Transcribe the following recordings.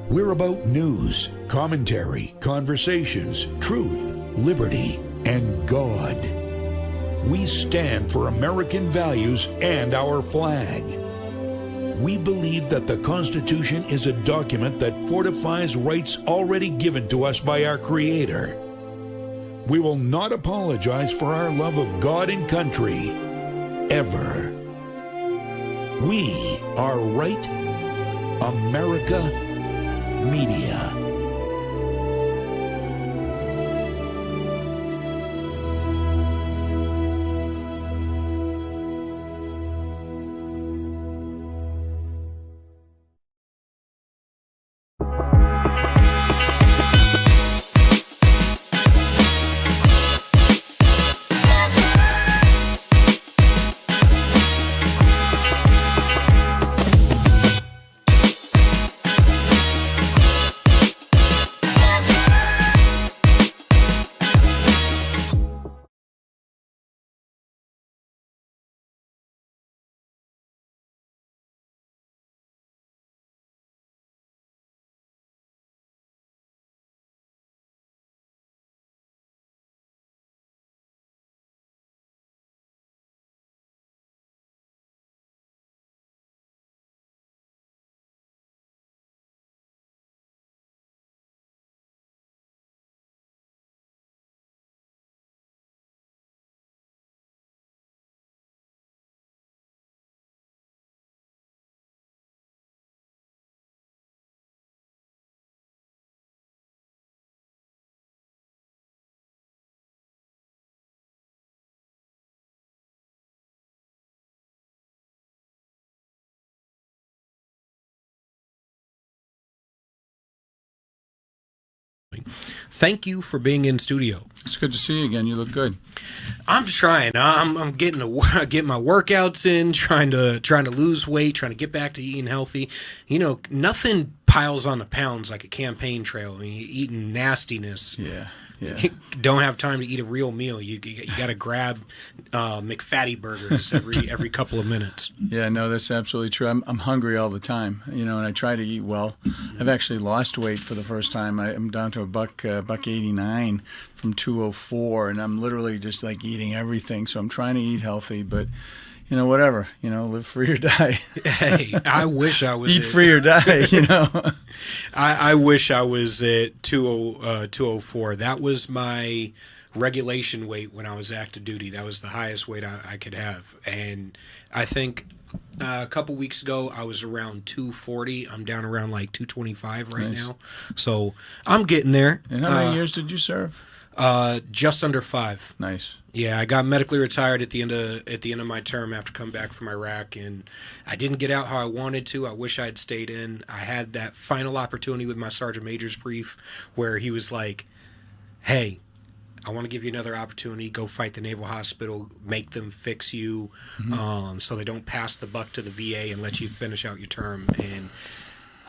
We're about news, commentary, conversations, truth, liberty, and God. We stand for American values and our flag. We believe that the Constitution is a document that fortifies rights already given to us by our Creator. We will not apologize for our love of God and country, ever. We are Right America Media. Thank you for being in studio. It's good to see you again. You look good. I'm trying. I'm getting getting my workouts in, trying to lose weight, trying to get back to eating healthy. You know, nothing piles on the pounds like a campaign trail. I mean, you're eating nastiness. Yeah. You don't have time to eat a real meal. You got to grab McFatty burgers every couple of minutes. Yeah, no, that's absolutely true. I'm hungry all the time, and I try to eat well. I've actually lost weight for the first time. I'm down to buck 89 from 204, and I'm literally just like eating everything. So I'm trying to eat healthy, but whatever, live free or die. Hey, I wish I was eat free or die. I wish I was at 204. That was my regulation weight when I was active duty. That was the highest weight I could have. And I think a couple weeks ago I was around 240. I'm down around like 225 right now. So I'm getting there. And how many years did you serve? Just under 5. Nice. Yeah, I got medically retired at the end of my term after coming back from Iraq, and I didn't get out how I wanted to. I wish I had stayed in. I had that final opportunity with my Sergeant Major's brief where he was like, "Hey, I want to give you another opportunity. Go fight the Naval Hospital. Make them fix you, so they don't pass the buck to the VA and let you finish out your term." And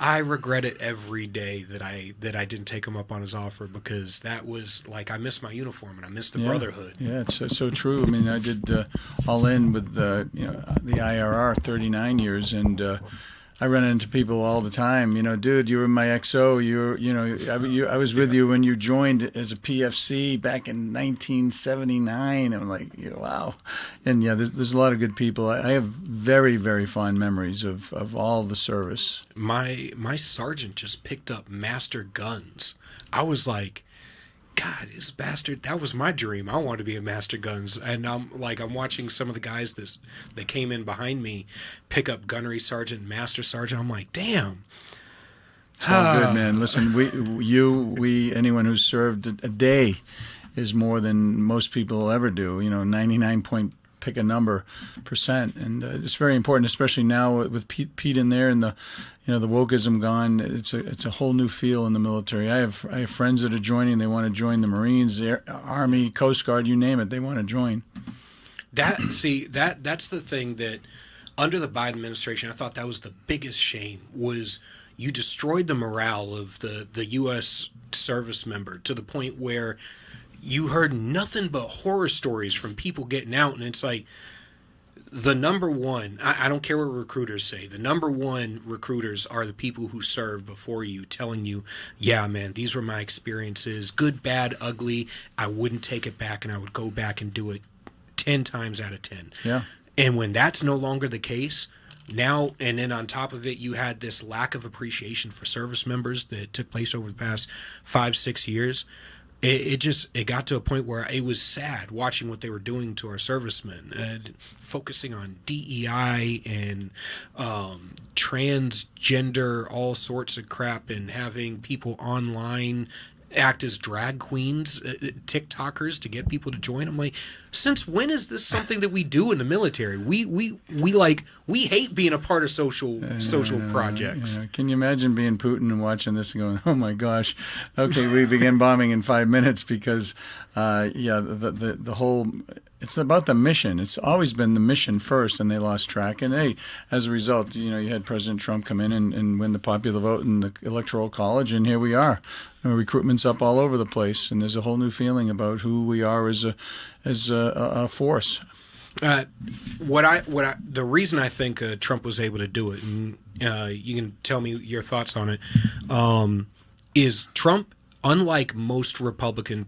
I regret it every day that I didn't take him up on his offer, because that was like, I missed my uniform and I missed the brotherhood. Yeah, it's so true. I mean, I did all in with the IRR 39 years, and I run into people all the time. Dude, you were my XO. I was with you when you joined as a PFC back in 1979. I'm like, wow. And yeah, there's a lot of good people. I have very, very fond memories of all the service. My sergeant just picked up master guns. I was like, God, this bastard, that was my dream. I wanted to be a master guns. And I'm watching some of the guys that came in behind me pick up gunnery sergeant, master sergeant. I'm like, damn. It's all good, man. Listen, anyone who's served a day is more than most people will ever do. 99 point pick a number %, and it's very important, especially now with Pete in there and the wokeism gone. It's a whole new feel in the military. I have friends that are joining. They want to join the Marines, the Army, Coast Guard, you name it. They want to join. That's the thing that under the Biden administration, I thought that was the biggest shame, was you destroyed the morale of the U.S. service member to the point where you heard nothing but horror stories from people getting out, and it's like, the number one, I don't care what recruiters say, the number one recruiters are the people who serve before you, telling you, yeah, man, these were my experiences, good, bad, ugly. I wouldn't take it back, and I would go back and do it 10 times out of 10. Yeah. And when that's no longer the case, now, and then on top of it, you had this lack of appreciation for service members that took place over the past 5-6 years. It got to a point where it was sad watching what they were doing to our servicemen, focusing on DEI and transgender, all sorts of crap, and having people online act as drag queens, TikTokers, to get people to join. I'm like, since when is this something that we do in the military? We hate being a part of social projects. Yeah. Can you imagine being Putin and watching this and going, oh my gosh, okay, we begin bombing in 5 minutes because the whole, it's about the mission. It's always been the mission first, and they lost track. And hey, as a result, you had President Trump come in and win the popular vote in the Electoral College, and here we are. Recruitment's up all over the place, and there's a whole new feeling about who we are as a force. The reason I think Trump was able to do it, and you can tell me your thoughts on it, is Trump, unlike most Republican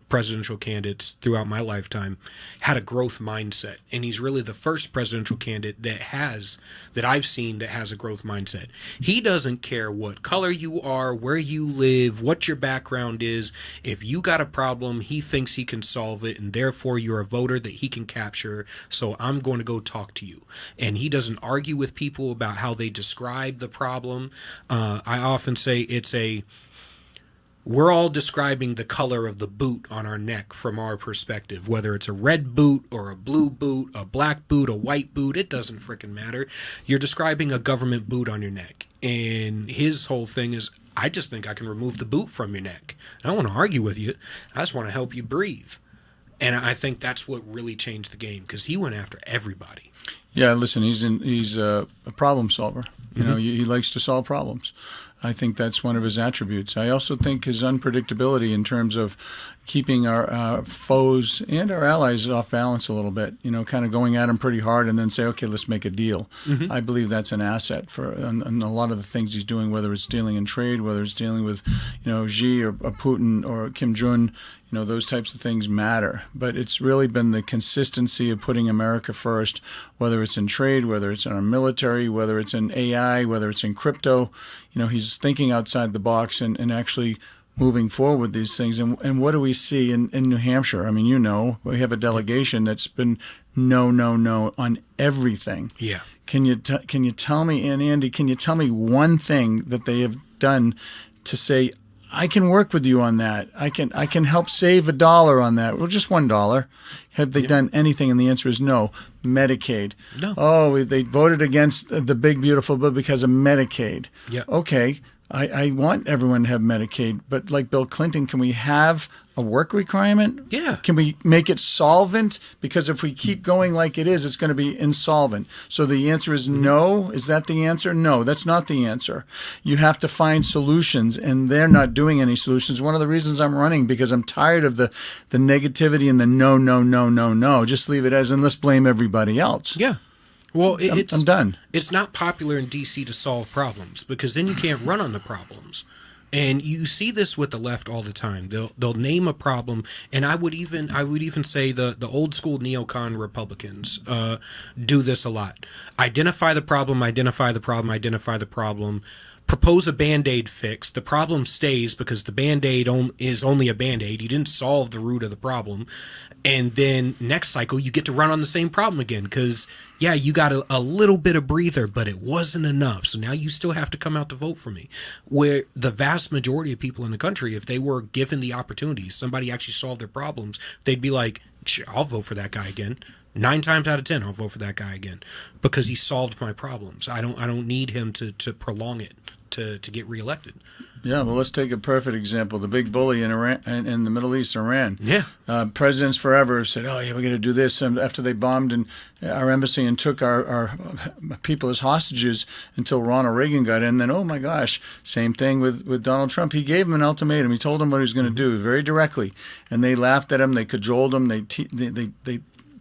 presidential candidates throughout my lifetime, had a growth mindset, and he's really the first presidential candidate that I've seen that has a growth mindset. He doesn't care what color you are, where you live, what your background is. If you got a problem, he thinks he can solve it, and therefore you're a voter that he can capture, so I'm going to go talk to you. And he doesn't argue with people about how they describe the problem. I often say we're all describing the color of the boot on our neck from our perspective, whether it's a red boot or a blue boot, a black boot, a white boot, it doesn't frickin' matter. You're describing a government boot on your neck. And his whole thing is, I just think I can remove the boot from your neck. I don't want to argue with you. I just want to help you breathe. And I think that's what really changed the game, because he went after everybody. Yeah, listen, he's a problem solver. He likes to solve problems. I think that's one of his attributes. I also think his unpredictability in terms of keeping our foes and our allies off balance a little bit, kind of going at him pretty hard and then say, okay, let's make a deal. Mm-hmm. I believe that's an asset for and a lot of the things he's doing, whether it's dealing in trade, whether it's dealing with, Xi or Putin or Kim Jong-un. Those types of things matter. But it's really been the consistency of putting America first, whether it's in trade, whether it's in our military, whether it's in AI, whether it's in crypto. He's thinking outside the box and actually moving forward with these things. And what do we see in New Hampshire? I mean, we have a delegation that's been no on everything. Yeah. Can you tell me, and Andy, can you tell me one thing that they have done to say, I can work with you on that. I can help save $1 on that. Well, just $1. Have they done anything? And the answer is no. Medicaid. No. Oh, they voted against the big beautiful bill because of Medicaid. Yeah. Okay. I want everyone to have Medicaid, but like Bill Clinton, can we have a work requirement? Yeah. Can we make it solvent? Because if we keep going like it is, it's going to be insolvent. So the answer is no. Is that the answer? No, that's not the answer. You have to find solutions, and they're not doing any solutions. One of the reasons I'm running, because I'm tired of the negativity and the no. Just leave it as, and let's blame everybody else. Yeah. Well, I'm done. It's not popular in D.C. to solve problems, because then you can't run on the problems. And you see this with the left all the time. They'll name a problem, and I would even say the old school neocon Republicans do this a lot. Identify the problem, propose a Band-Aid fix. The problem stays because the Band-Aid is only a Band-Aid. You didn't solve the root of the problem. And then next cycle, you get to run on the same problem again because, yeah, you got a little bit of breather, but it wasn't enough. So now you still have to come out to vote for me. Where the vast majority of people in the country, if they were given the opportunity, somebody actually solved their problems, they'd be like, I'll vote for that guy again. 9 times out of 10, I'll vote for that guy again because he solved my problems. I don't need him to prolong it to get reelected. Yeah, well, let's take a perfect example. The big bully in Iran, in the Middle East, Iran. Yeah. Presidents forever said, oh, yeah, we're going to do this. And after they bombed our embassy and took our people as hostages until Ronald Reagan got in, then, oh, my gosh, same thing with Donald Trump. He gave him an ultimatum. He told them what he was going to do very directly. And they laughed at him. They cajoled him. They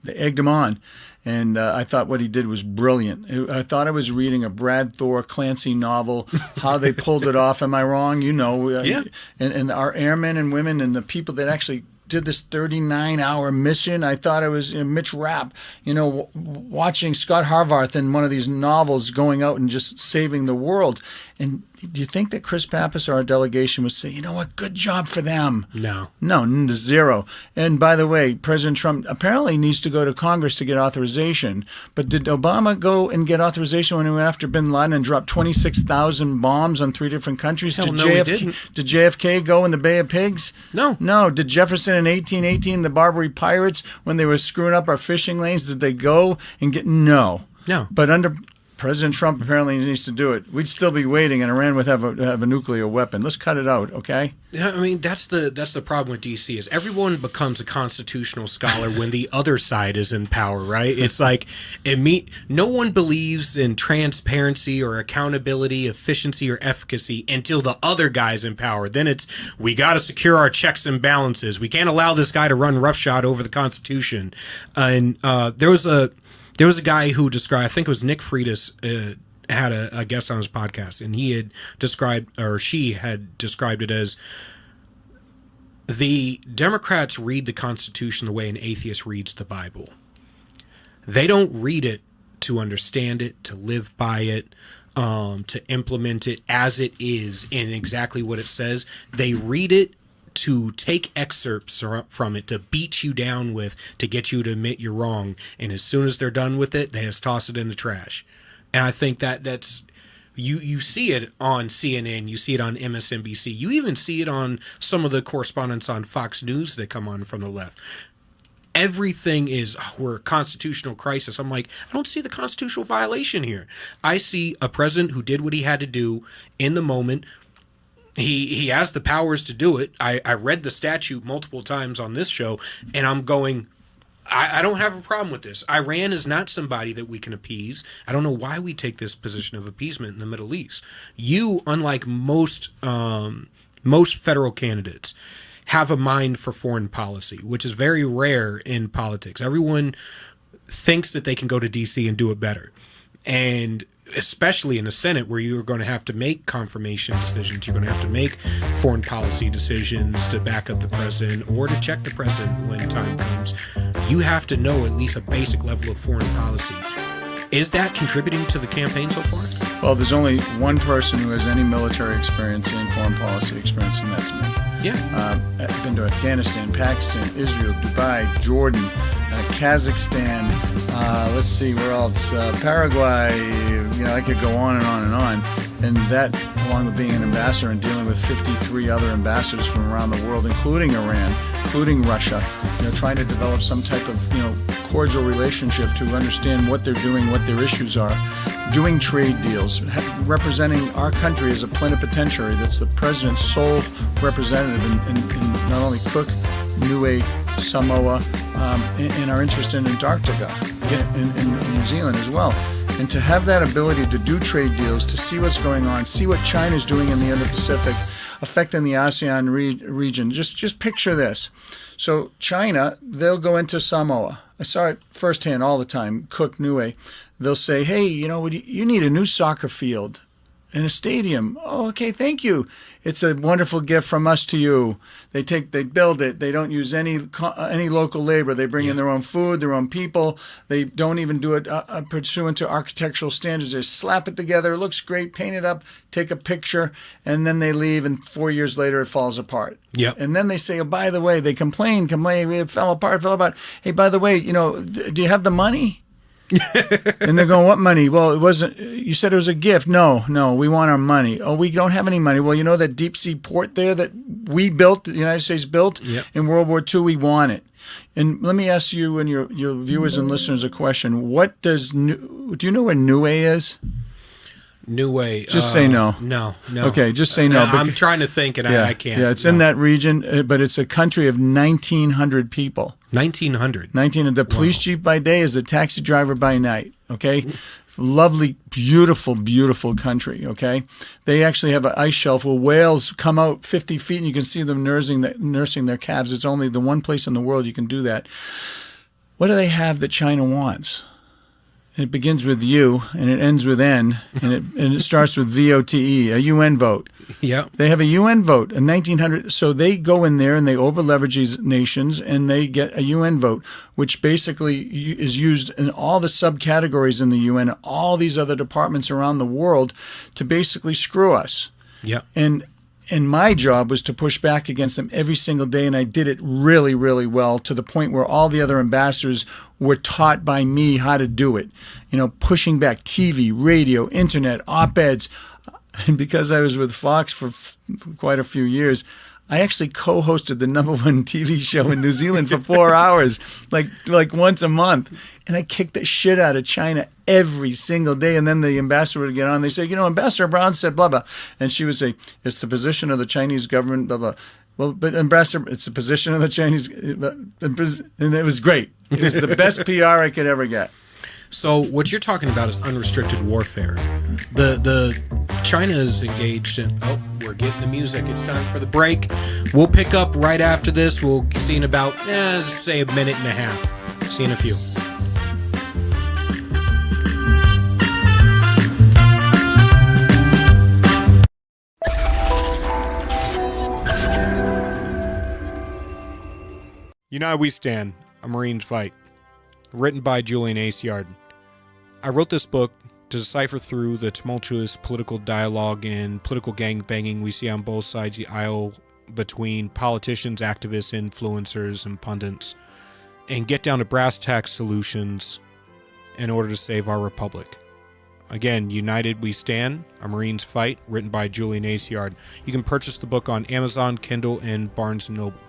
They egged him on. And I thought what he did was brilliant. I thought I was reading a Brad Thor Clancy novel, how they pulled it off. Am I wrong? Yeah. And our airmen and women and the people that actually did this 39-hour mission. I thought it was Mitch Rapp, watching Scott Harvarth in one of these novels going out and just saving the world. And do you think that Chris Pappas, our delegation, would say, you know what, good job for them? No. No, zero. And by the way, President Trump apparently needs to go to Congress to get authorization. But did Obama go and get authorization when he went after bin Laden and dropped 26,000 bombs on 3 different countries? Hell no, he didn't. Did JFK go in the Bay of Pigs? No. No. Did Jefferson in 1818, the Barbary Pirates, when they were screwing up our fishing lanes, did they go and get? No. No. But under President Trump apparently needs to do it. We'd still be waiting, and Iran would have a nuclear weapon. Let's cut it out, okay? Yeah, I mean that's the problem with DC is everyone becomes a constitutional scholar when the other side is in power, right? It's like no one believes in transparency or accountability, efficiency or efficacy until the other guy's in power. Then it's we got to secure our checks and balances. We can't allow this guy to run roughshod over the Constitution. And there was a guy who described, I think it was Nick Freitas, had a guest on his podcast, and he had described, or she had described it as the Democrats read the Constitution the way an atheist reads the Bible. They don't read it to understand it, to live by it, to implement it as it is in exactly what it says. They read it to take excerpts from it, to beat you down with, to get you to admit you're wrong. And as soon as they're done with it, they just toss it in the trash. And I think that's you see it on CNN, you see it on MSNBC, you even see it on some of the correspondents on Fox News that come on from the left. Everything is, we're a constitutional crisis. I'm like, I don't see the constitutional violation here. I see a president who did what he had to do in the moment. He has the powers to do it. I read the statute multiple times on this show, and I'm going, I don't have a problem with this. Iran is not somebody that we can appease. I don't know why we take this position of appeasement in the Middle East. You, unlike most federal candidates, have a mind for foreign policy, which is very rare in politics. Everyone thinks that they can go to D.C. and do it better. And especially in the Senate, where you're going to have to make confirmation decisions, you're going to have to make foreign policy decisions to back up the president or to check the president when time comes. You have to know at least a basic level of foreign policy. Is that contributing to the campaign so far? Well, there's only one person who has any military experience and foreign policy experience, and that's me. Yeah. I've been to Afghanistan, Pakistan, Israel, Dubai, Jordan, Kazakhstan, let's see, where else? Paraguay, I could go on and on and on. And that, along with being an ambassador and dealing with 53 other ambassadors from around the world, including Iran, including Russia, trying to develop some type of, cordial relationship to understand what they're doing, what their issues are, doing trade deals, representing our country as a plenipotentiary that's the president's sole representative in not only Cook, Niue, Samoa, and our interest in Antarctica, in New Zealand as well. And to have that ability to do trade deals, to see what's going on, see what China's doing in the Indo-Pacific, affecting the ASEAN region. Just picture this. So China, they'll go into Samoa. I saw it firsthand all the time, Cook, Niue. They'll say, hey, you need a new soccer field in a stadium. Oh, okay, thank you. It's a wonderful gift from us to you. They build it. They don't use any local labor. They bring in their own food, their own people. They don't even do it pursuant to architectural standards. They slap it together. It looks great. Paint it up. Take a picture, and then they leave. And 4 years later, it falls apart. Yep. And then they say, oh, by the way, they complain. It fell apart. Hey, by the way, do you have the money? And they're going, what money? Well, it wasn't, you said it was a gift. No, we want our money. Oh, we don't have any money. Well, that deep sea port there that we built, the United States built in World War II, we want it. And let me ask you and your viewers and listeners a question. Do you know where Niue is? Niue. Just say no. No. Okay, just say no. I'm trying to think, and I can't. Yeah, it's in that region, but it's a country of 1,900 people. 1,900. The police chief by day is a taxi driver by night. Okay, lovely, beautiful, beautiful country. Okay, they actually have an ice shelf where whales come out 50 feet, and you can see them nursing their calves. It's only the one place in the world you can do that. what do they have that China wants? And it begins with U, and it ends with N, and it starts with VOTE, a UN vote. Yeah. They have a UN vote in 1900. So they go in there and they over-leverage these nations, and they get a UN vote, which basically is used in all the subcategories in the UN, all these other departments around the world to basically screw us. Yeah. And my job was to push back against them every single day, and I did it really, really well, to the point where all the other ambassadors were taught by me how to do it. You know, pushing back TV, radio, internet, op-eds. And because I was with Fox for quite a few years, I actually co-hosted the #1 TV show in New Zealand for 4 hours, like once a month. And I kicked the shit out of China every single day. And then the ambassador would get on. They say, you know, Ambassador Brown said blah, blah. And she would say, it's the position of the Chinese government, blah, blah. Well, but Ambassador, it's the position of the Chinese. And it was great. It was the best PR I could ever get. So what you're talking about is unrestricted warfare. The China is engaged in. Oh, we're getting the music. It's time for the break. We'll pick up right after this. We'll see in about say a minute and a half. See in a few. United We Stand, A Marine's Fight. Written by Julian Aciard. I wrote this book to decipher through the tumultuous political dialogue and political gangbanging we see on both sides of the aisle between politicians, activists, influencers, and pundits, and get down to brass tacks solutions in order to save our republic. Again, United We Stand, A Marine's Fight, written by Julian Aciard. You can purchase the book on Amazon, Kindle, and Barnes & Noble.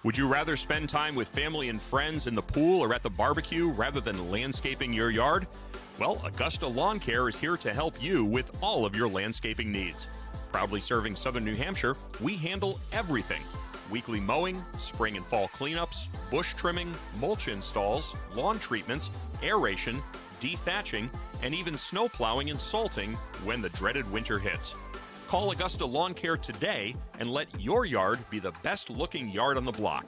Would you rather spend time with family and friends in the pool or at the barbecue rather than landscaping your yard? Well, Augusta Lawn Care is here to help you with all of your landscaping needs. Proudly serving southern New Hampshire, we handle everything. Weekly mowing, spring and fall cleanups, bush trimming, mulch installs, lawn treatments, aeration, dethatching, and even snow plowing and salting when the dreaded winter hits. Call Augusta Lawn Care today and let your yard be the best looking yard on the block.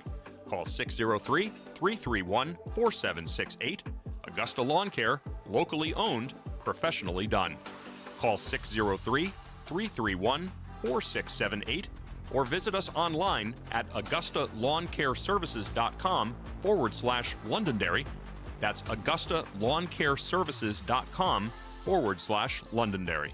Call 603-331-4768. Augusta Lawn Care, locally owned, professionally done. Call 603-331-4678 or visit us online at AugustaLawnCareServices.com/Londonderry. That's AugustaLawnCareServices.com/Londonderry.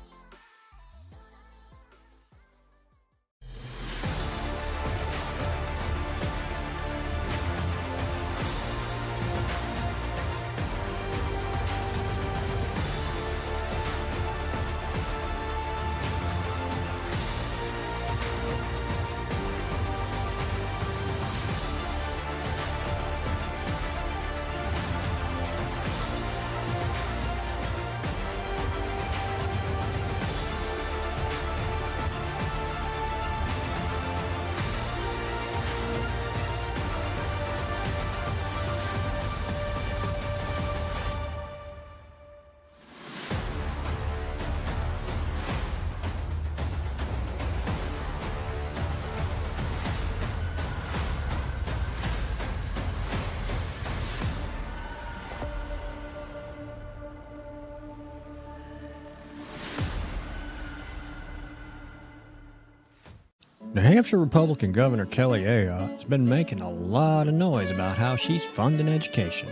New Hampshire Republican Governor Kelly Ayotte has been making a lot of noise about how she's funding education.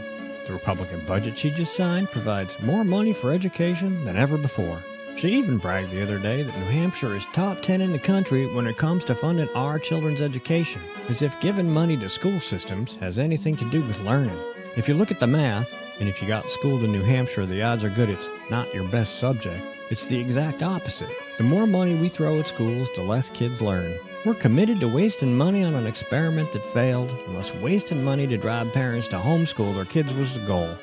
The Republican budget she just signed provides more money for education than ever before. She even bragged the other day that New Hampshire is top 10 in the country when it comes to funding our children's education, as if giving money to school systems has anything to do with learning. If you look at the math, and if you got schooled in New Hampshire, the odds are good it's not your best subject. It's the exact opposite. The more money we throw at schools, the less kids learn. We're committed to wasting money on an experiment that failed, unless wasting money to drive parents to homeschool their kids was the goal.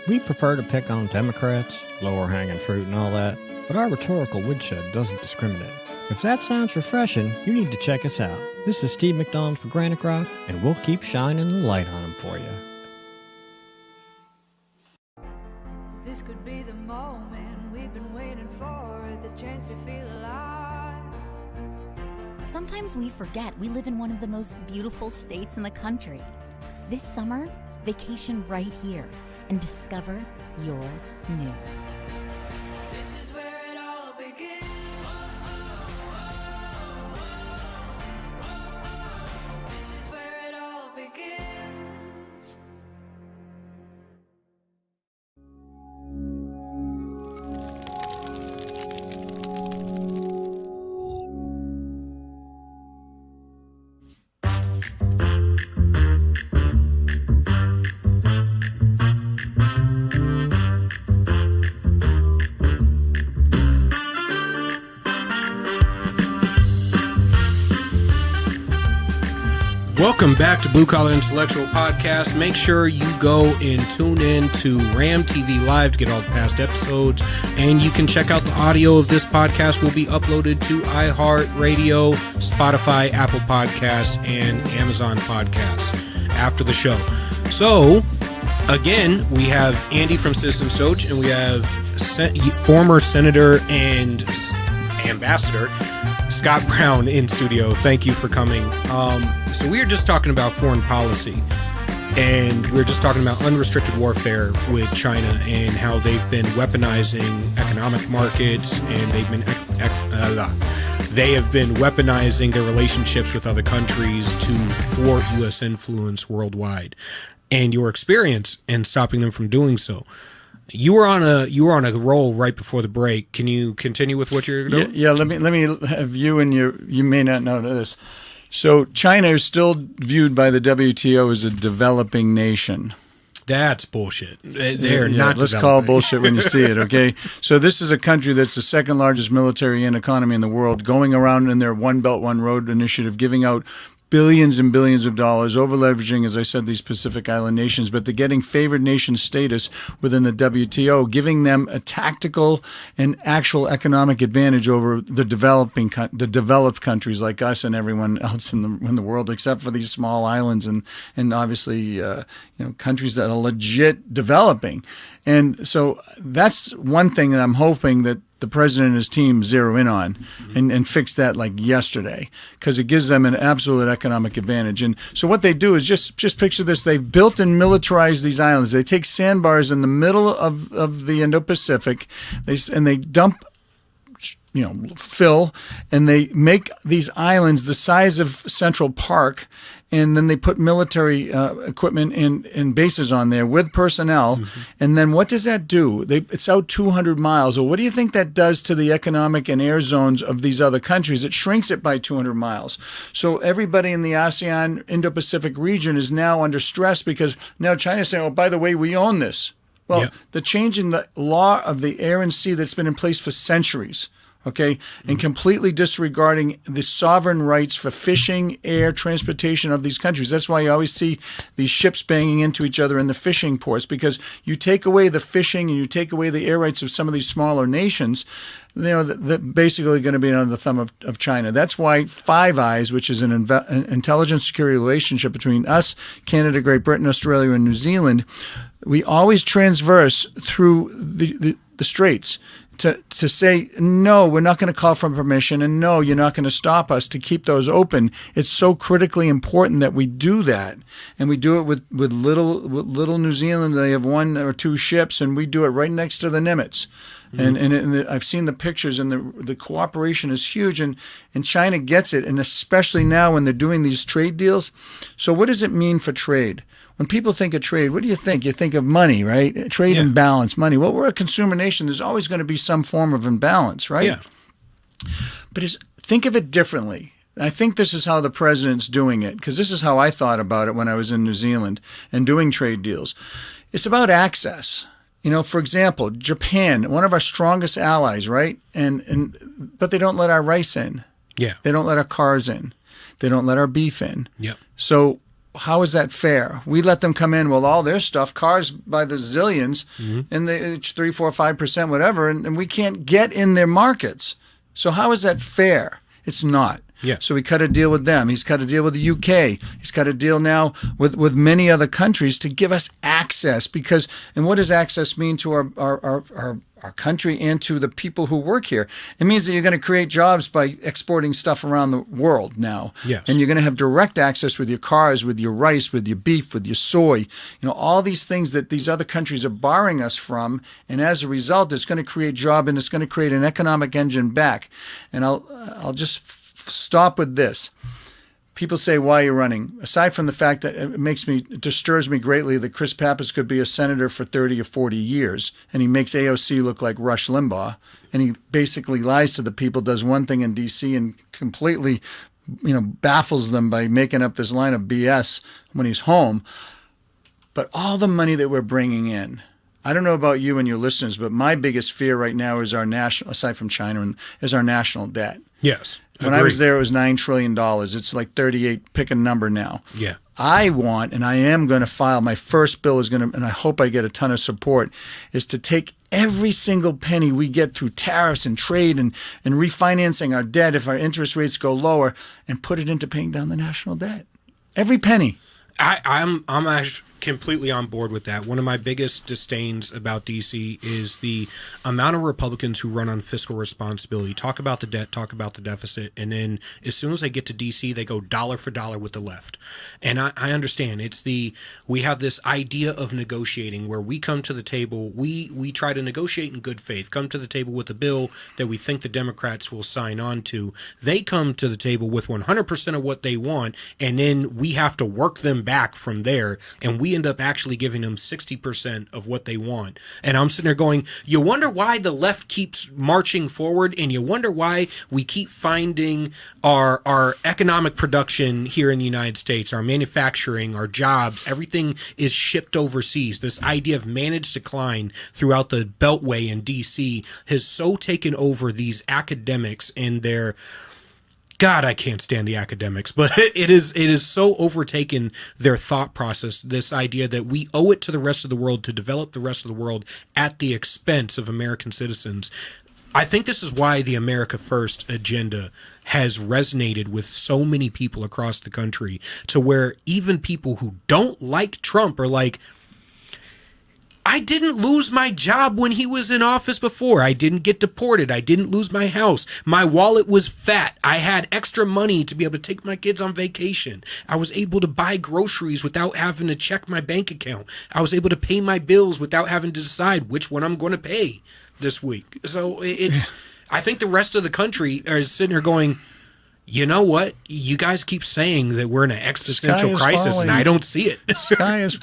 We prefer to pick on Democrats, lower hanging fruit and all that, but our rhetorical woodshed doesn't discriminate. If that sounds refreshing, you need to check us out. This is Steve McDonald for Granite Rock, and we'll keep shining the light on them for you. This could be the moment we've been waiting for, the chance to feel alive. Sometimes we forget we live in one of the most beautiful states in the country. This summer, vacation right here and discover your new. This is where it all begins. This is where it all begins. Welcome back to Blue Collar Intellectual Podcast. Make sure you go and tune in to Ram TV Live to get all the past episodes. And you can check out the audio of this podcast will be uploaded to iHeartRadio, Spotify, Apple Podcasts, and Amazon Podcasts after the show. So, again, we have Andy from Citizen Stoach, and we have former Senator and Ambassador Scott Brown in studio. Thank you for coming. So we were just talking about foreign policy, and we were just talking about unrestricted warfare with China and how they've been weaponizing economic markets, and they have been weaponizing their relationships with other countries to thwart U.S. influence worldwide, and your experience in stopping them from doing so. You were on a roll right before the break. Can you continue with what you're doing? Yeah. Let me have you and you may not know this. So China is still viewed by the WTO as a developing nation. That's bullshit. They're not. Let's call it bullshit when you see it, okay? So this is a country that's the second largest military and economy in the world, going around in their One Belt, One Road initiative, giving out billions and billions of dollars, over-leveraging, as I said, these Pacific Island nations, but they're getting favored nation status within the WTO, giving them a tactical and actual economic advantage over the developed countries like us and everyone else in the world, except for these small islands and obviously countries that are legit developing. And so that's one thing that I'm hoping that the president and his team zero in on and fix that like yesterday, because it gives them an absolute economic advantage. And so what they do is just picture this. They've built and militarized these islands. They take sandbars in the middle of the Indo-Pacific, and they dump fill, and they make these islands the size of Central Park, and then they put military equipment and bases on there with personnel. And then what does that do? It's out 200 miles. Well, what do you think that does to the economic and air zones of these other countries? It shrinks it by 200 miles. So everybody in the ASEAN Indo-Pacific region is now under stress because now China's saying, oh, by the way, we own this. Well, the change in the law of the air and sea that's been in place for centuries, okay, and completely disregarding the sovereign rights for fishing, air, transportation of these countries. That's why you always see these ships banging into each other in the fishing ports, because you take away the fishing and you take away the air rights of some of these smaller nations, they're basically going to be under the thumb of China. That's why Five Eyes, which is an intelligence security relationship between us, Canada, Great Britain, Australia, and New Zealand, we always transverse through the straits to say, no, we're not going to call for permission, and no, you're not going to stop us, to keep those open. It's so critically important that we do that. And we do it with little New Zealand. They have one or two ships, and we do it right next to the Nimitz. And I've seen the pictures, and the cooperation is huge, and China gets it, and especially now when they're doing these trade deals. So what does it mean for trade? When people think of trade, what do you think? You think of money, right? Trade imbalance, money. Well, we're a consumer nation. There's always going to be some form of imbalance, right? Yeah. But think of it differently. I think this is how the president's doing it, because this is how I thought about it when I was in New Zealand and doing trade deals. It's about access. For example, Japan, one of our strongest allies, right? But they don't let our rice in. Yeah. They don't let our cars in. They don't let our beef in. Yep. So how is that fair? We let them come in with all their stuff, cars by the zillions, and it's 3, 4, 5%, whatever, and we can't get in their markets. So how is that fair? It's not. Yeah. So he cut a deal with them. He's cut a deal with the UK. He's cut a deal now with many other countries to give us access. And what does access mean to our our country and to the people who work here. It means that you're going to create jobs by exporting stuff around the world now. Yes. And you're going to have direct access with your cars, with your rice, with your beef, with your soy, all these things that these other countries are borrowing us from. And as a result, it's going to create job and it's going to create an economic engine back. And I'll just stop with this. People say, why are you running? Aside from the fact that it disturbs me greatly that Chris Pappas could be a senator for 30 or 40 years, and he makes AOC look like Rush Limbaugh, and he basically lies to the people, does one thing in D.C. and completely, baffles them by making up this line of BS when he's home. But all the money that we're bringing in, I don't know about you and your listeners, but my biggest fear right now is our national, aside from China, is our national debt. Yes. When I was there, it was $9 trillion. It's like 38, pick a number now. Yeah. I want, and I am going to file, my first bill is going to, and I hope I get a ton of support, is to take every single penny we get through tariffs and trade and refinancing our debt if our interest rates go lower and put it into paying down the national debt. Every penny. I'm actually completely on board with that. One of my biggest disdains about DC is the amount of Republicans who run on fiscal responsibility, talk about the debt, talk about the deficit, and then as soon as they get to DC, they go dollar for dollar with the left. And I understand we have this idea of negotiating where we come to the table, we try to negotiate in good faith, come to the table with a bill that we think the Democrats will sign on to. They come to the table with 100% of what they want, and then we have to work them back from there, and we end up actually giving them 60% of what they want. And I'm sitting there going, you wonder why the left keeps marching forward, and you wonder why we keep finding our economic production here in the United States, our manufacturing, our jobs, everything is shipped overseas. This idea of managed decline throughout the Beltway in DC has so taken over these academics and their God, I can't stand the academics, but it is so overtaken their thought process, this idea that we owe it to the rest of the world to develop the rest of the world at the expense of American citizens. I think this is why the America First agenda has resonated with so many people across the country, to where even people who don't like Trump are like, I didn't lose my job when he was in office before. I didn't get deported. I didn't lose my house. My wallet was fat. I had extra money to be able to take my kids on vacation. I was able to buy groceries without having to check my bank account. I was able to pay my bills without having to decide which one I'm going to pay this week. So I think the rest of the country is sitting here going, you know what? You guys keep saying that we're in an existential crisis, and I don't see it. Sky is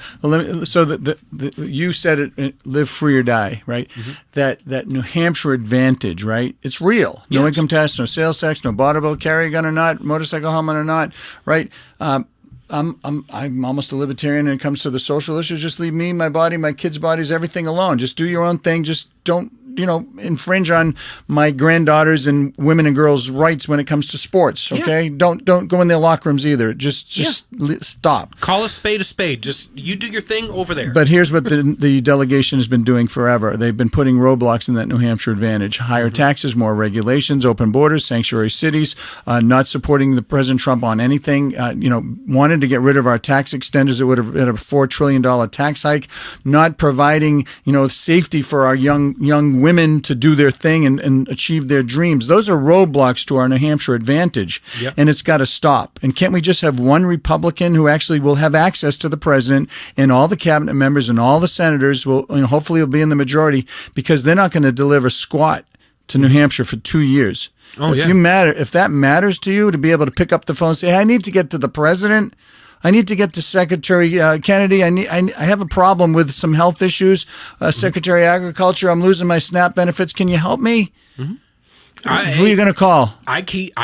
you said it. Live free or die, right? Mm-hmm. That New Hampshire advantage, right? It's real. No income tax, no sales tax, no border bill, carry a gun or not, motorcycle helmet or not, right? I'm almost a libertarian when it comes to the social issues. Just leave me, my body, my kids' bodies, everything alone. Just do your own thing. Just don't infringe on my granddaughters and women and girls' rights when it comes to sports. Okay, don't go in their locker rooms either. Just stop. Call a spade. Just you do your thing over there. But here's what the delegation has been doing forever. They've been putting roadblocks in that New Hampshire advantage: higher taxes, more regulations, open borders, sanctuary cities, not supporting the President Trump on anything. Wanted to get rid of our tax extenders. It would have been a $4 trillion tax hike. Not providing safety for our young women to do their thing and achieve their dreams. Those are roadblocks to our New Hampshire advantage, and it's got to stop. And can't we just have one Republican who actually will have access to the president, and all the cabinet members and all the senators will, hopefully will be in the majority, because they're not going to deliver squat to New Hampshire for 2 years. If that matters to you, to be able to pick up the phone and say, hey, I need to get to the president, I need to get to Secretary Kennedy. I have a problem with some health issues. Secretary of Agriculture, I'm losing my SNAP benefits. Can you help me? Mm-hmm. Who are you going to call?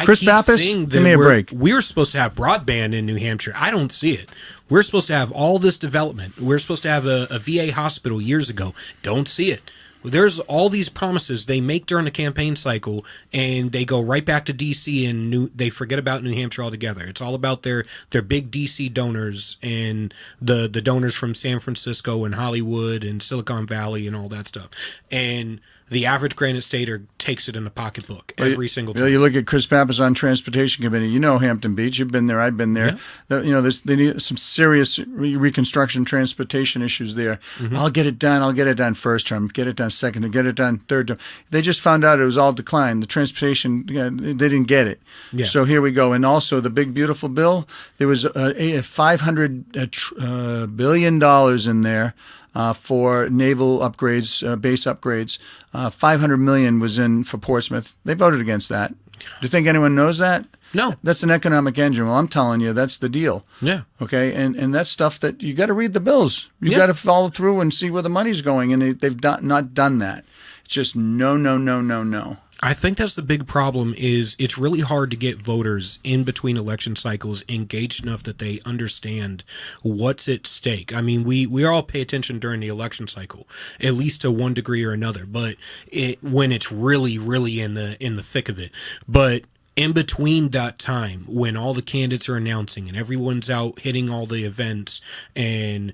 Chris Pappas? Give me a break. We're supposed to have broadband in New Hampshire. I don't see it. We're supposed to have all this development. We're supposed to have a VA hospital years ago. Don't see it. There's all these promises they make during the campaign cycle, and they go right back to D.C. and they forget about New Hampshire altogether. It's all about their big D.C. donors and the donors from San Francisco and Hollywood and Silicon Valley and all that stuff. And the average Granite Stater takes it in the pocketbook every single time. You look at Chris Pappas on Transportation Committee. Hampton Beach. You've been there. I've been there. Yeah. They need some serious reconstruction transportation issues there. Mm-hmm. I'll get it done first term. Get it done second term, get it done third term. They just found out it was all declined. The transportation, they didn't get it. Yeah. So here we go. And also the big, beautiful bill, there was $500 billion in there for naval upgrades, base upgrades. $500 million was in for Portsmouth. They voted against that. Do you think anyone knows that? No. That's an economic engine. Well, I'm telling you, that's the deal. Yeah. Okay, and that's stuff that you got to read the bills. You got to follow through and see where the money's going, and they've not done that. It's just no. I think that's the big problem is it's really hard to get voters in between election cycles engaged enough that they understand what's at stake. I mean, we all pay attention during the election cycle, at least to one degree or another, but when it's really, really in the thick of it. But in between that time, when all the candidates are announcing and everyone's out hitting all the events and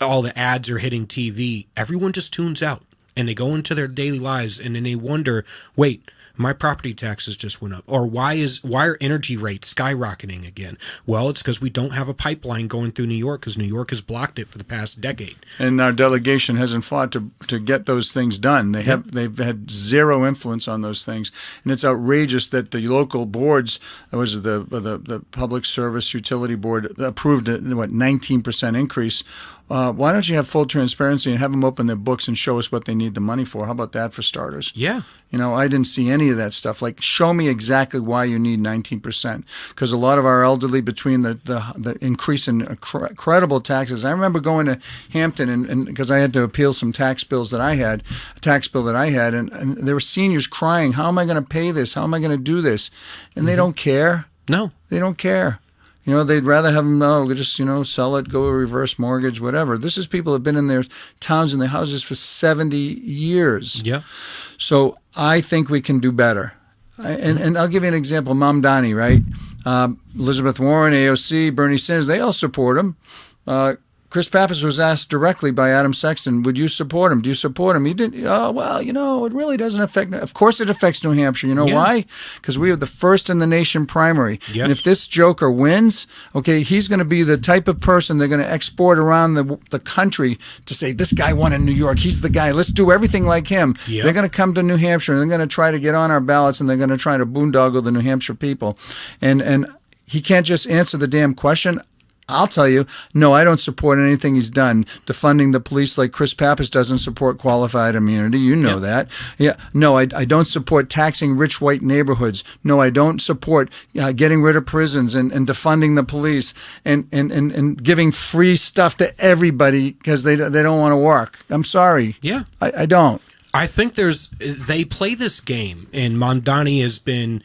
all the ads are hitting TV, everyone just tunes out. And they go into their daily lives and then they wonder, wait, my property taxes just went up. Or why are energy rates skyrocketing again? Well, it's because we don't have a pipeline going through New York because New York has blocked it for the past decade. And our delegation hasn't fought to get those things done. They've had zero influence on those things. And it's outrageous that the local boards, the Public Service Utility Board approved a 19% increase. Why don't you have full transparency and have them open their books and show us what they need the money for? How about that for starters? Yeah. I didn't see any of that stuff. Like, show me exactly why you need 19%. Because a lot of our elderly, between the increase in credible taxes. I remember going to Hampton and because I had to appeal some tax bills that I had, and there were seniors crying, how am I going to pay this? How am I going to do this? And they don't care. No. They don't care. They'd rather have them, just, sell it, go a reverse mortgage, whatever. This is people who have been in their towns and their houses for 70 years. Yeah. So I think we can do better. And I'll give you an example. Mamdani, right? Elizabeth Warren, AOC, Bernie Sanders, they all support him. Chris Pappas was asked directly by Adam Sexton, would you support him? Do you support him? He didn't. Oh, well, it really doesn't affect. Of course it affects New Hampshire. Why? Because we have the first in the nation primary. Yep. And if this joker wins, okay, he's going to be the type of person they're going to export around the country to say, this guy won in New York. He's the guy. Let's do everything like him. Yep. They're going to come to New Hampshire and they're going to try to get on our ballots and they're going to try to boondoggle the New Hampshire people. And he can't just answer the damn question. I'll tell you, no, I don't support anything he's done. Defunding the police like Chris Pappas doesn't support qualified immunity. You know that. Yeah. No, I don't support taxing rich white neighborhoods. No, I don't support getting rid of prisons and defunding the police and giving free stuff to everybody because they don't want to work. I'm sorry. Yeah. I don't. I think they play this game, and Mamdani has been...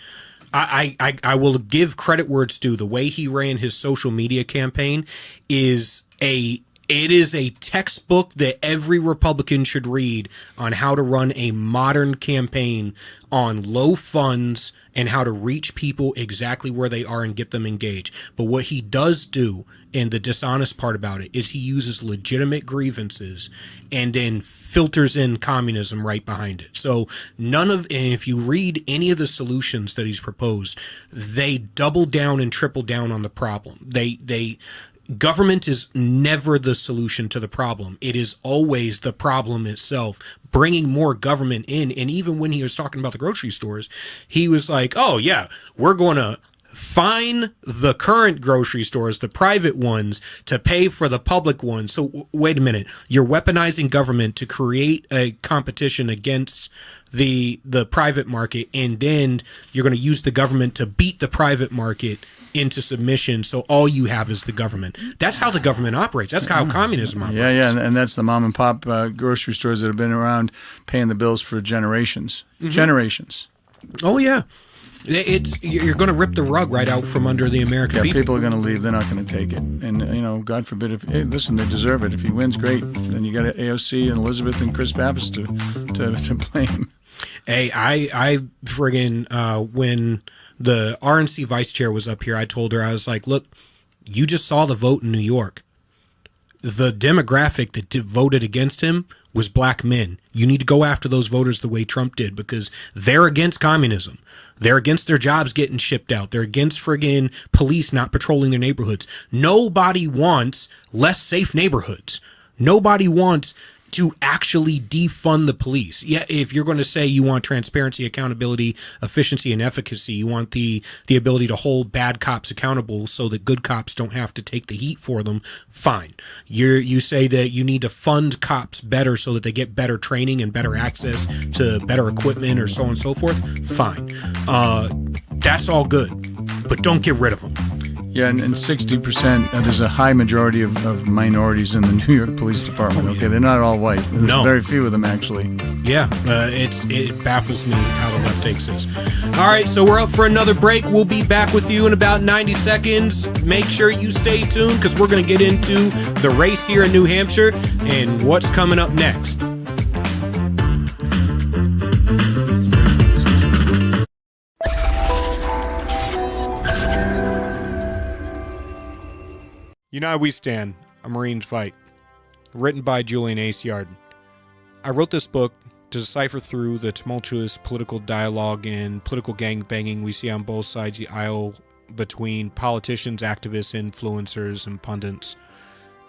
I will give credit where it's due. The way he ran his social media campaign is a textbook that every Republican should read on how to run a modern campaign on low funds and how to reach people exactly where they are and get them engaged. But what he does do, and the dishonest part about it, is he uses legitimate grievances and then filters in communism right behind it. So and if you read any of the solutions that he's proposed, they double down and triple down on the problem. Government is never the solution to the problem. It is always the problem itself. Bringing more government in. And even when he was talking about the grocery stores, he was like, oh, yeah, we're going to fine the current grocery stores, the private ones, to pay for the public ones. So wait a minute. You're weaponizing government to create a competition against the private market, and then you're going to use the government to beat the private market into submission, so all you have is the government. That's how the government operates. That's how communism operates. Yeah, and that's the mom and pop grocery stores that have been around paying the bills for generations. Generations. Oh, yeah. You're going to rip the rug right out from under the American people. People are going to leave. They're not going to take it. And, God forbid, listen, they deserve it. If he wins, great. Then you got AOC and Elizabeth and Chris Pappas to blame. Hey, I friggin' when the RNC vice chair was up here, I told her, I was like, look, you just saw the vote in New York. The demographic that voted against him was black men. You need to go after those voters the way Trump did, because they're against communism. They're against their jobs getting shipped out. They're against friggin' police not patrolling their neighborhoods. Nobody wants less safe neighborhoods. Nobody wants to actually defund the police. Yeah, if you're going to say you want transparency, accountability, efficiency, and efficacy, you want the ability to hold bad cops accountable so that good cops don't have to take the heat for them, fine. You say that you need to fund cops better so that they get better training and better access to better equipment or so on and so forth, fine. That's all good, but don't get rid of them. Yeah, and 60%, there's a high majority of minorities in the New York Police Department. Okay, they're not all white. There's very few of them, actually. Yeah, it baffles me how the left takes this. All right, so we're up for another break. We'll be back with you in about 90 seconds. Make sure you stay tuned because we're going to get into the race here in New Hampshire and what's coming up next. United We Stand, A Marine's Fight, written by Julian Aceyard. I wrote this book to decipher through the tumultuous political dialogue and political gangbanging we see on both sides of the aisle between politicians, activists, influencers, and pundits,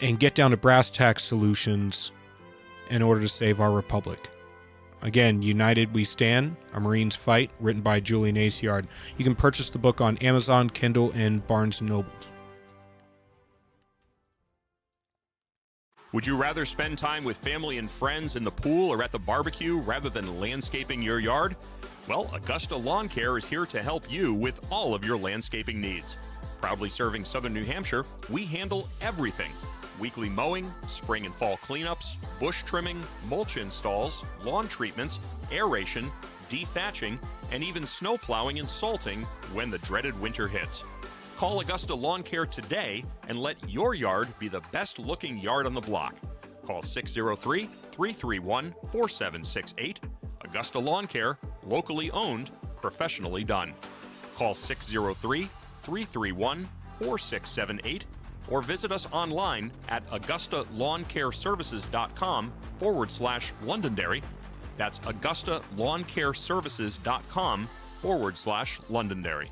and get down to brass tacks solutions in order to save our republic. Again, United We Stand, A Marine's Fight, written by Julian Aceyard. You can purchase the book on Amazon, Kindle, and Barnes & Noble. Would you rather spend time with family and friends in the pool or at the barbecue rather than landscaping your yard? Well, Augusta Lawn Care is here to help you with all of your landscaping needs. Proudly serving southern New Hampshire, we handle everything. Weekly mowing, spring and fall cleanups, bush trimming, mulch installs, lawn treatments, aeration, dethatching, and even snow plowing and salting when the dreaded winter hits. Call Augusta Lawn Care today and let your yard be the best looking yard on the block. Call 603-331-4768. Augusta Lawn Care, locally owned, professionally done. Call 603-331-4678 or visit us online at AugustaLawnCareServices.com/Londonderry. That's AugustaLawnCareServices.com/Londonderry.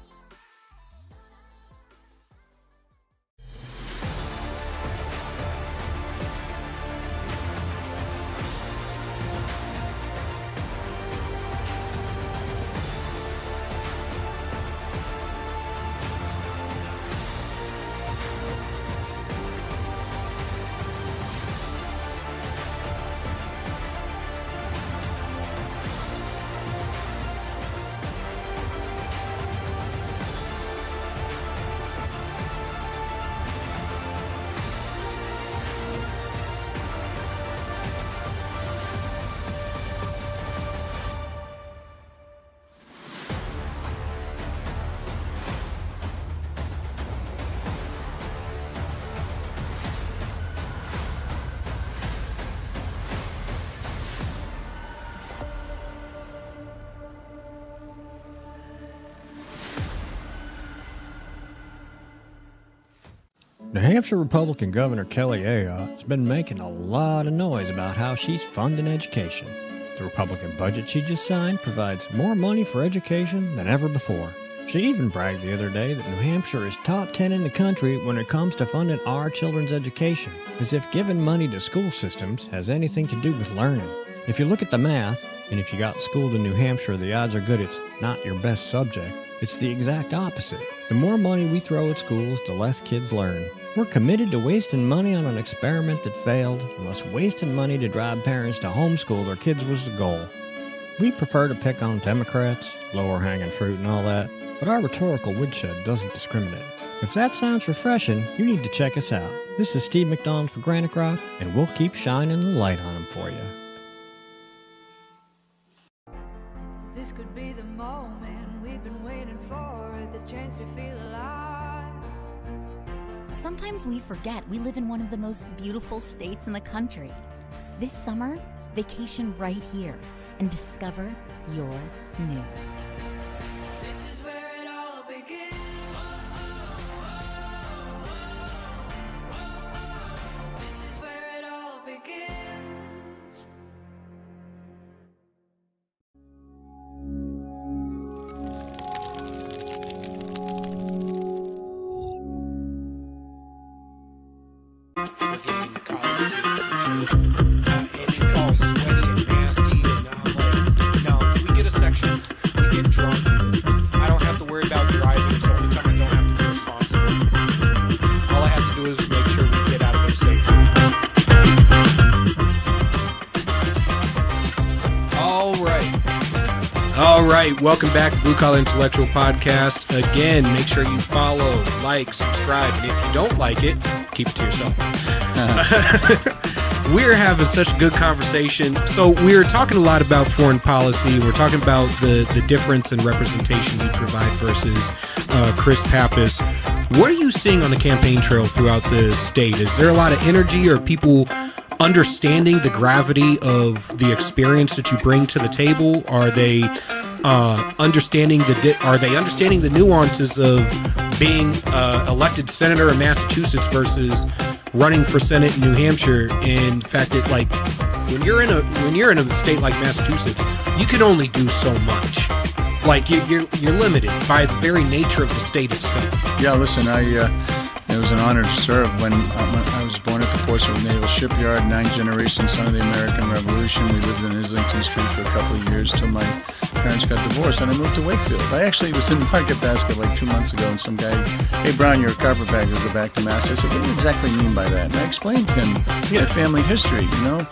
New Hampshire Republican Governor Kelly Ayotte has been making a lot of noise about how she's funding education. The Republican budget she just signed provides more money for education than ever before. She even bragged the other day that New Hampshire is top 10 in the country when it comes to funding our children's education, as if giving money to school systems has anything to do with learning. If you look at the math, and if you got schooled in New Hampshire, the odds are good it's not your best subject. It's the exact opposite. The more money we throw at schools, the less kids learn. We're committed to wasting money on an experiment that failed, unless wasting money to drive parents to homeschool their kids was the goal. We prefer to pick on Democrats, lower hanging fruit and all that, but our rhetorical woodshed doesn't discriminate. If that sounds refreshing, you need to check us out. This is Steve McDonald for Granite Rock, and we'll keep shining the light on them for you. This could be the moment we've been waiting for, the chance to feel alive. Sometimes we forget we live in one of the most beautiful states in the country. This summer, vacation right here and discover your new. This is where it all begins. This is where it all begins. right, welcome back to Blue Collar Intellectual Podcast. Again, make sure you follow, like, subscribe, and if you don't like it, keep it to yourself. We're having such a good conversation. So we're talking a lot about foreign policy. We're talking about the difference in representation we provide versus Chris Pappas. What are you seeing on the campaign trail throughout the state? Is there a lot of energy, or people understanding the gravity of the experience that you bring to the table? Are they understanding the nuances of being elected senator in Massachusetts versus running for Senate in New Hampshire? In fact, that like when you're in a state like Massachusetts, you can only do so much. Like you're limited by the very nature of the state itself. Yeah, listen, it was an honor to serve when I was born at the Portsmouth Naval Shipyard, 9th generation son of the American Revolution. We lived in Islington Street for a couple of years till my parents got divorced, and I moved to Wakefield. I actually was in Market Basket like 2 months ago, and some guy, "Hey, Brown, you're a carpetbagger, go back to Mass." I said, "What do you exactly mean by that?" And I explained to him my family history, you know?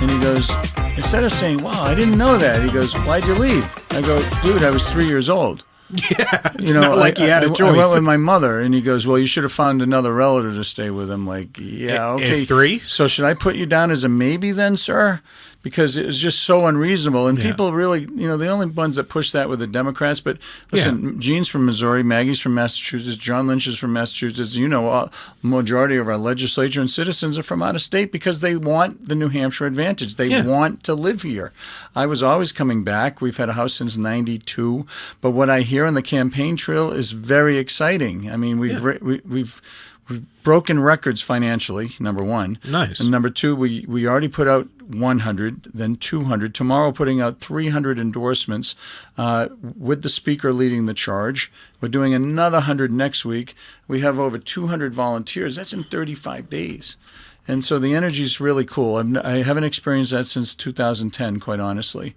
And he goes, instead of saying, "Wow, I didn't know that," he goes, "Why'd you leave?" I go, "Dude, I was 3 years old." Yeah, you know, like you had a choice. I went with my mother, and he goes, "Well, you should have found another relative to stay with." I'm like, "Yeah, okay." At 3? So should I put you down as a maybe then, sir? Because it was just so unreasonable. And people really, you know, the only ones that push that were the Democrats. But listen, Gene's from Missouri, Maggie's from Massachusetts, John Lynch is from Massachusetts. You know, majority of our legislature and citizens are from out of state because they want the New Hampshire advantage. They want to live here. I was always coming back. We've had a house since '92. But what I hear on the campaign trail is very exciting. I mean, we've broken records financially, number one. Nice. And number two, we already put out 100, then 200. Tomorrow, putting out 300 endorsements with the speaker leading the charge. We're doing another 100 next week. We have over 200 volunteers. That's in 35 days. And so the energy is really cool. I haven't experienced that since 2010, quite honestly.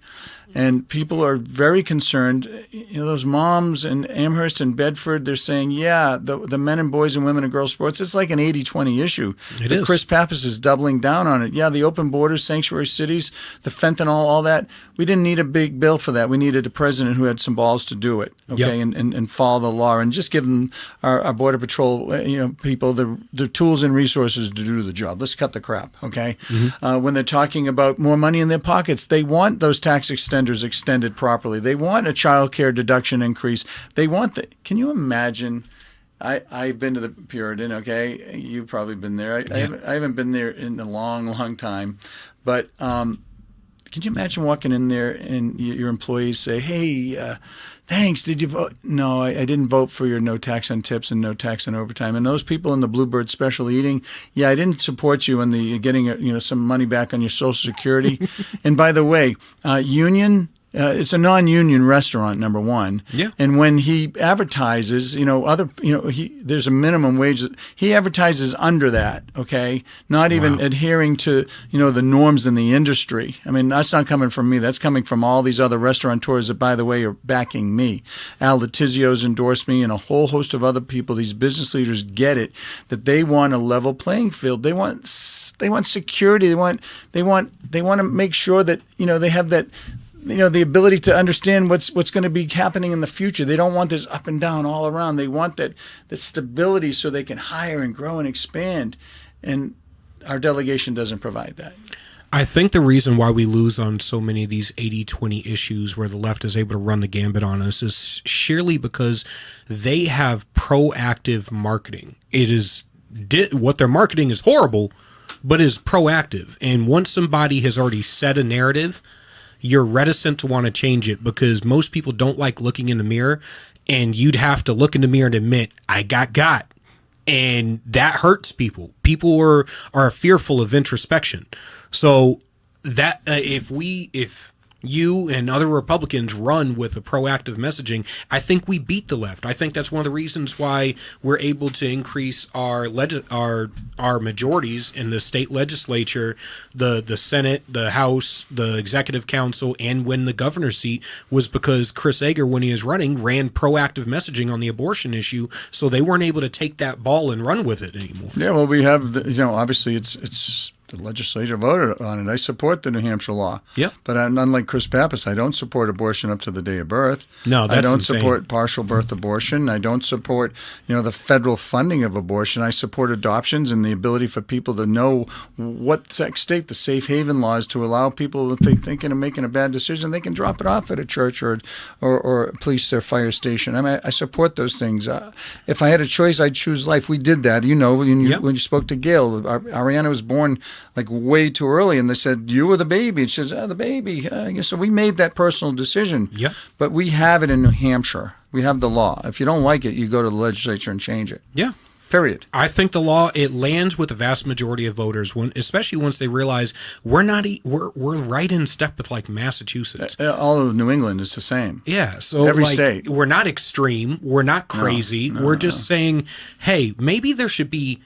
And people are very concerned. You know, those moms in Amherst and Bedford, they're saying, the men and boys and women and girls sports, it's like an 80-20 issue. It is. Chris Pappas is doubling down on it. Yeah, the open borders, sanctuary cities, the fentanyl, all that. We didn't need a big bill for that. We needed a president who had some balls to do it, okay, and follow the law and just give them our Border Patrol people the tools and resources to do the job. Let's cut the crap, okay? Mm-hmm. When they're talking about more money in their pockets, they want those tax extenders extended properly. They want a child care deduction increase. They want can you imagine? I've been to the Puritan, okay? You've probably been there. I haven't been there in a long, long time. But can you imagine walking in there and your employees say, "Hey, thanks, did you vote?" "No, I didn't vote for your no tax on tips and no tax on overtime." And those people in the Bluebird special eating, "Yeah, I didn't support you in the getting some money back on your Social Security." And by the way, union. It's a non-union restaurant, number one. Yeah. And when he advertises, there's a minimum wage. He advertises under that, okay? Not even adhering to, the norms in the industry. I mean, that's not coming from me. That's coming from all these other restaurateurs that, by the way, are backing me. Al Letizio's endorsed me and a whole host of other people. These business leaders get it, that they want a level playing field. They want security. They want to make sure that, they have that, the ability to understand what's going to be happening in the future. They don't want this up and down all around. They want that stability so they can hire and grow and expand. And our delegation doesn't provide that. I think the reason why we lose on so many of these 80-20 issues where the left is able to run the gambit on us is sheerly because they have proactive marketing. It is what their marketing is horrible, but is proactive. And once somebody has already set a narrative, you're reticent to want to change it because most people don't like looking in the mirror, and you'd have to look in the mirror and admit, I got. And that hurts people. People are fearful of introspection. So that if you and other Republicans run with a proactive messaging, I think we beat the left. I think that's one of the reasons why we're able to increase our majorities in the state legislature, the Senate, the House, the Executive Council, and win the governor's seat was because Chris Ager, when he was running, ran proactive messaging on the abortion issue, so they weren't able to take that ball and run with it anymore. Yeah, well, we have, obviously it's the legislature voted on it. I support the New Hampshire law. Yep. But unlike Chris Pappas, I don't support abortion up to the day of birth. No, that's I don't insane. support partial birth abortion. I don't support, the federal funding of abortion. I support adoptions and the ability for people to know what state the safe haven laws to allow people, if they're thinking of making a bad decision, they can drop it off at a church or police or fire station. I mean, I support those things. If I had a choice, I'd choose life. We did that, when you spoke to Gail. Ariana was born like way too early, and they said, you were the baby. And she says, the baby. So we made that personal decision. Yeah. But we have it in New Hampshire. We have the law. If you don't like it, you go to the legislature and change it. Yeah. Period. I think the law, it lands with the vast majority of voters, especially once they realize we're right in step with like Massachusetts. All of New England is the same. Yeah, so Every state. We're not extreme, we're not crazy. We're just saying, hey, maybe there should be,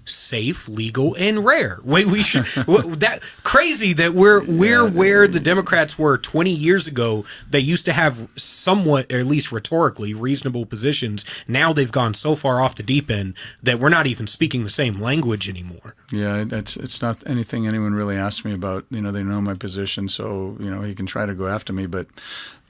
safe, legal, and rare. We should that crazy that we're where the Democrats were 20 years ago. They used to have somewhat, or at least rhetorically, reasonable positions. Now they've gone so far off the deep end that we're not even speaking the same language anymore. Yeah, it's not anything anyone really asked me about. They know my position, so he can try to go after me, but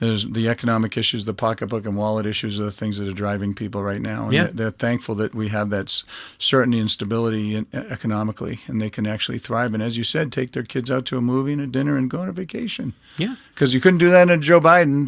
there's the economic issues, the pocketbook and wallet issues are the things that are driving people right now. And they're thankful that we have that certainty and stability economically, and they can actually thrive. And as you said, take their kids out to a movie and a dinner and go on a vacation. Yeah. Because you couldn't do that in Joe Biden. No.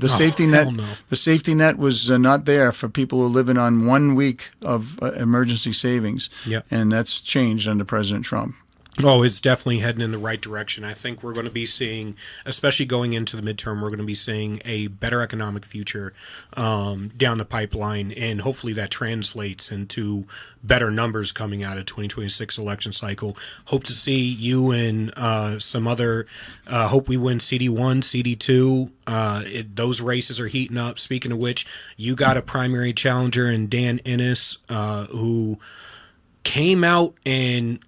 The safety net was not there for people who are living on 1 week of emergency savings. Yeah. And that's changed under President Trump. Oh, it's definitely heading in the right direction. I think we're going to be seeing, especially going into the midterm, we're going to be seeing a better economic future down the pipeline, and hopefully that translates into better numbers coming out of 2026 election cycle. Hope to see you and some other, hope we win CD1, CD2. Those races are heating up. Speaking of which, you got a primary challenger in Dan Innes, who came out and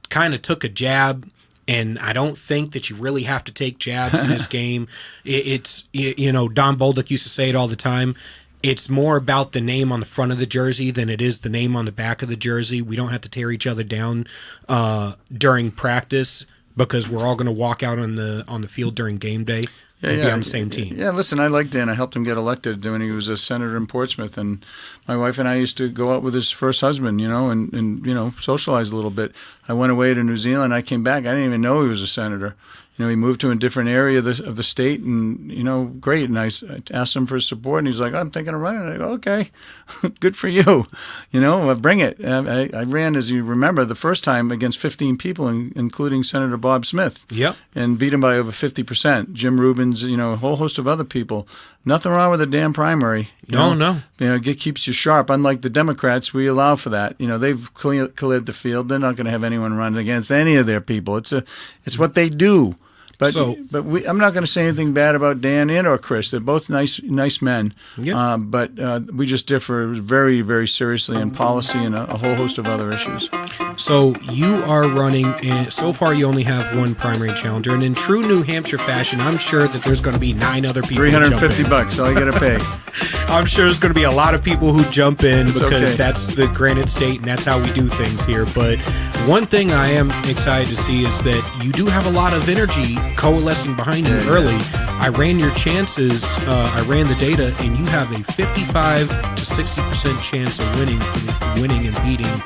kind of took a jab, and I don't think that you really have to take jabs in this game. It's Don Bolduc used to say it all the time. It's more about the name on the front of the jersey than it is the name on the back of the jersey. We don't have to tear each other down during practice, because we're all going to walk out on the field during game day. Be on the same team. Yeah, listen, I like Dan. I helped him get elected when he was a senator in Portsmouth, and my wife and I used to go out with his first husband, and socialize a little bit. I went away to New Zealand. I came back. I didn't even know he was a senator. He moved to a different area of the state, and, great. And I asked him for his support, and he's like, I'm thinking of running. I go, okay, good for you. Bring it. I ran, as you remember, the first time against 15 people, including Senator Bob Smith. Yep. And beat him by over 50%. Jim Rubens, a whole host of other people. Nothing wrong with a damn primary. No. It keeps you sharp. Unlike the Democrats, we allow for that. They've cleared the field. They're not going to have anyone run against any of their people. It's what they do. But I'm not going to say anything bad about Dan or Chris. They're both nice men. Yep. But we just differ very, very seriously in policy and a whole host of other issues. So you are running, and so far you only have one primary challenger. And in true New Hampshire fashion, I'm sure that there's going to be 9 other people. $350, all you got to pay. I'm sure there's going to be a lot of people who jump in because that's the Granite State and that's how we do things here. But one thing I am excited to see is that you do have a lot of energy coalescing behind you early. I ran your chances, I ran the data, and you have a 55 to 60% chance of winning and beating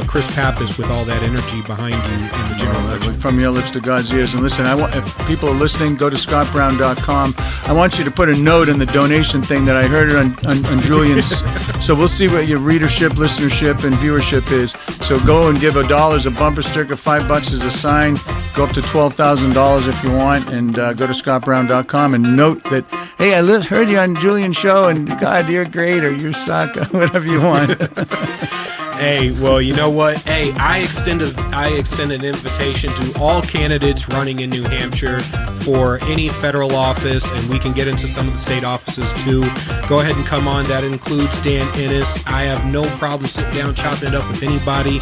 Chris Pappas with all that energy behind you in the general election. From your lips to God's ears. And listen, if people are listening, go to scottbrown.com. I want you to put a note in the donation thing that I heard it on Julian's. So we'll see what your readership, listenership, and viewership is. So go and give $1 as a bumper sticker, $5 as a sign. Go up to $12,000 if you want, and go to scottbrown.com and note that, hey, I heard you on Julian's show, and God, you're great, or you suck, or whatever you want. Hey, well, you know what? Hey, I extend an invitation to all candidates running in New Hampshire for any federal office, and we can get into some of the state offices too. Go ahead and come on. That includes Dan Innes. I have no problem sitting down, chopping it up with anybody.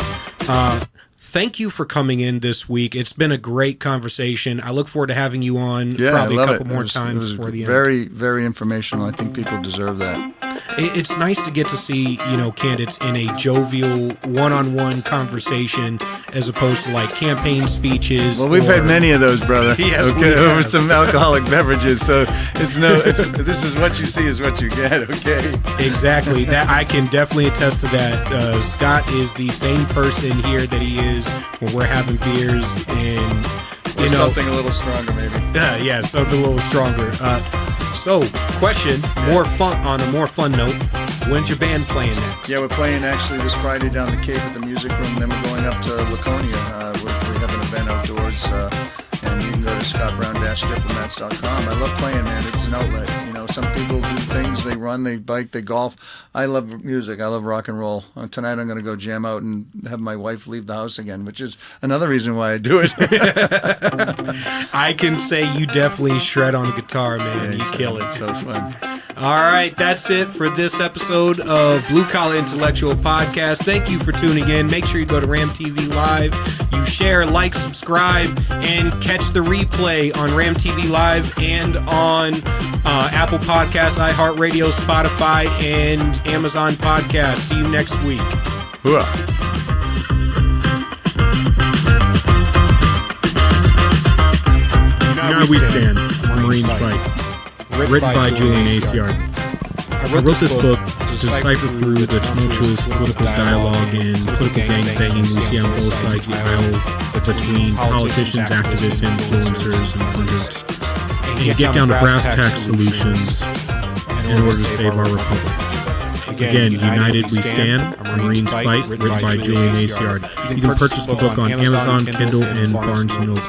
Thank you for coming in this week. It's been a great conversation. I look forward to having you on probably a couple more times before the end. Very, very informational. I think people deserve that. it's nice to get to see, candidates in a jovial one-on-one conversation as opposed to like campaign speeches. Well, we've had many of those, brother. Yes, okay, over some alcoholic beverages. So this is what you see is what you get. Okay. Exactly. That I can definitely attest to that. Scott is the same person here that he is when we're having beers and something a little stronger, maybe. Yeah, something a little stronger. So, question, on a more fun note, when's your band playing next? Yeah, we're playing actually this Friday down the Cape at the Music Room, then we're going up to Laconia. We have an event outdoors, and you can go to scottbrown-diplomats.com. I love playing, man. It's an outlet. Some people do things, they run, they bike, they golf. I love music. I love rock and roll. Tonight I'm going to go jam out and have my wife leave the house again, which is another reason why I do it. I can say you definitely shred on the guitar, man. You kill it. So fun. All right, that's it for this episode of Blue Collar Intellectual Podcast. Thank you for tuning in. Make sure you go to Ram TV Live. You share, like, subscribe, and catch the replay on Ram TV Live and on Apple Podcasts, iHeartRadio, Spotify, and Amazon Podcasts. See you next week. Now We Stand, Marine Fight. Written by Julian Aciard. I wrote this book to decipher through the tumultuous political dialogue and political gangbanging we see on both sides of the aisle between politicians, activists, influencers, and pundits, and get down to brass tacks solutions in order to save our republic. Again, United We Stand, a Marines Fight, written by Julian Aciard. You can purchase the book on Amazon, Kindle, and Barnes & Noble.